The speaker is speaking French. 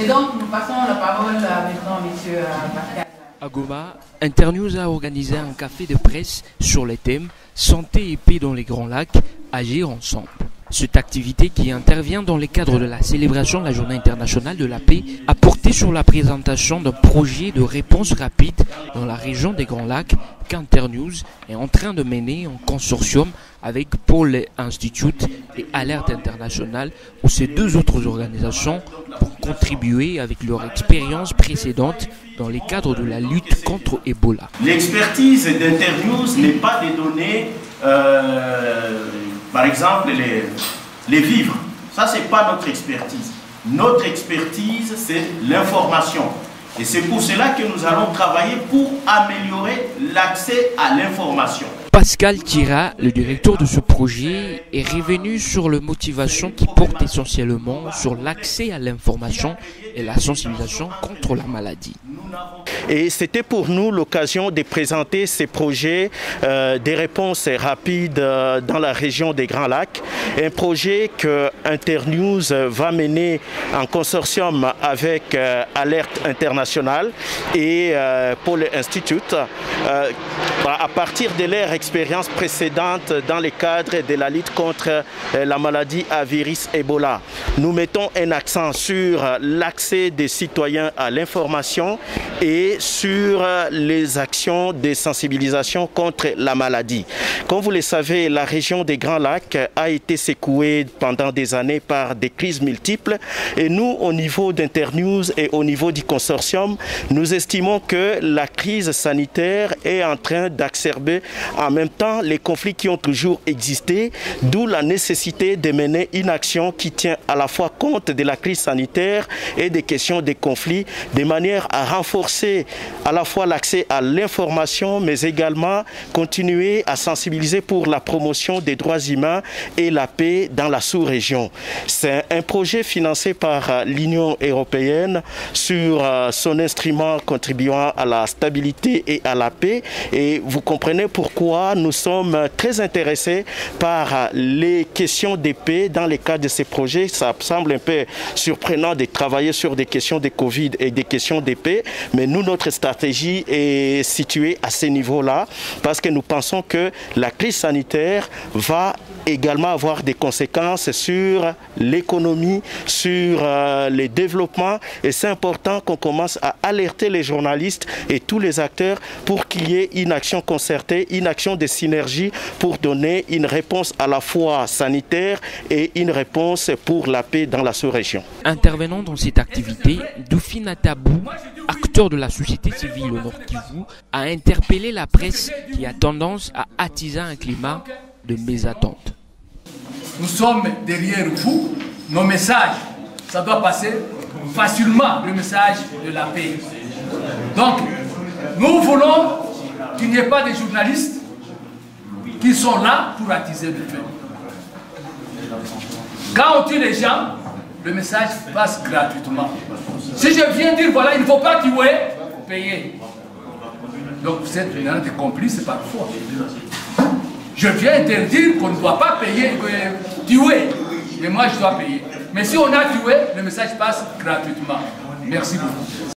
Et donc, nous passons la parole maintenant à M. Pascal. À Goma, Internews a organisé un café de presse sur les thèmes santé et paix dans les Grands Lacs, agir ensemble. Cette activité, qui intervient dans le cadre de la célébration de la Journée internationale de la paix, a porté sur la présentation d'un projet de réponse rapide dans la région des Grands Lacs qu'Internews est en train de mener en consortium avec Pôle Institute et Alerte Internationale, ou ces deux autres organisations, pour contribuer avec leur expérience précédente dans les cadres de la lutte contre Ebola. L'expertise d'Internews n'est pas de donner, par exemple, les vivres. Ça, ce n'est pas notre expertise. Notre expertise, c'est l'information. Et c'est pour cela que nous allons travailler pour améliorer l'accès à l'information. Pascal Tira, le directeur de ce projet, est revenu sur la motivation qui porte essentiellement sur l'accès à l'information et la sensibilisation contre la maladie. Et c'était pour nous l'occasion de présenter ces projets des réponses rapides dans la région des Grands Lacs. Un projet que Internews va mener en consortium avec Alerte Internationale et Pôle Institute à partir de leur expérience précédente dans le cadre de la lutte contre la maladie à virus Ebola. Nous mettons un accent sur l'accès des citoyens à l'information et sur les actions de sensibilisation contre la maladie. Comme vous le savez, la région des Grands Lacs a été secouée pendant des années par des crises multiples et nous, au niveau d'Internews et au niveau du consortium, nous estimons que la crise sanitaire est en train d'acerber en même temps les conflits qui ont toujours existé, d'où la nécessité de mener une action qui tient à la fois compte de la crise sanitaire et des questions des conflits, de manière à renforcer à la fois l'accès à l'information, mais également continuer à sensibiliser pour la promotion des droits humains et la paix dans la sous-région. C'est un projet financé par l'Union européenne sur son instrument contribuant à la stabilité et à la paix. Et vous comprenez pourquoi nous sommes très intéressés par les questions de paix dans le cadre de ces projets. Ça semble un peu surprenant de travailler sur des questions de Covid et des questions de paix, mais nous, notre stratégie est située à ce niveau-là parce que nous pensons que la crise sanitaire va également avoir des conséquences sur l'économie, sur les développements, et c'est important qu'on commence à alerter les journalistes et tous les acteurs pour qu'il y ait une action concertée, une action de synergie pour donner une réponse à la fois sanitaire et une réponse pour la paix dans la sous-région. Intervenant dans cette activité, Doufina Tabou, acteur de la société civile au Nord Kivu, a interpellé la presse qui a tendance à attiser un climat de mésattente. Nous sommes derrière vous. Nos messages, ça doit passer facilement, le message de la paix. Donc, nous voulons qu'il n'y ait pas de journalistes qui sont là pour attiser le feu. Quand on tue les gens, le message passe gratuitement. Si je viens dire, voilà, il ne faut pas tuer, payer. Donc vous êtes une des complices parfois. Je viens interdire qu'on ne doit pas payer, tuer. Mais moi, je dois payer. Mais si on a tué, le message passe gratuitement. Merci beaucoup.